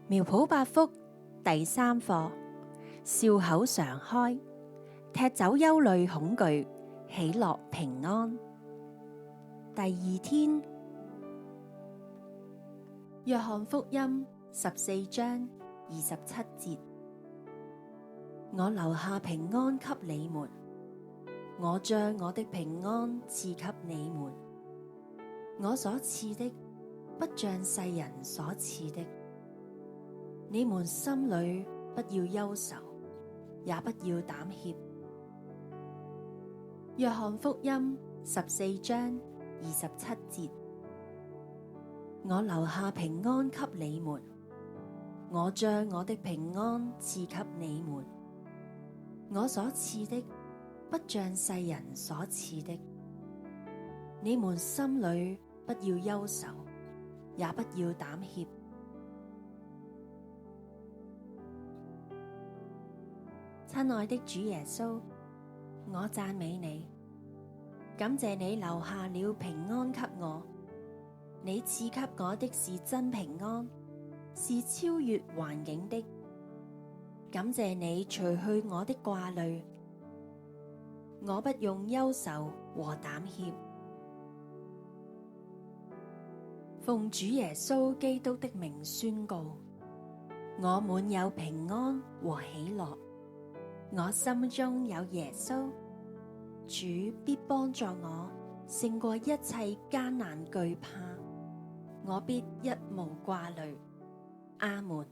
苗圃八福第3課，笑口常開，踢走憂慮恐懼，喜樂平安。第2天，約翰福音14章27節：我留下平安給你們，我將我的平安賜給你們。我所賜的，不像世人所賜的。你們心裡不要憂愁，也不要膽怯。約翰福音14章27節：我留下平安給你們，我將我的平安賜給你們。我所賜的，不像世人所賜的。你們心裡不要憂愁，也不要膽怯。親愛的主耶穌，我讚美你，感謝你留下了平安給我。你賜給我的是真平安，是超越環境的。感謝你除去我的掛慮，我不用憂愁和膽怯。奉主耶穌基督的名宣告，我滿有平安和喜樂。我心中有耶穌，主必幫助我勝過一切艱難懼怕，我必一無掛慮。阿們。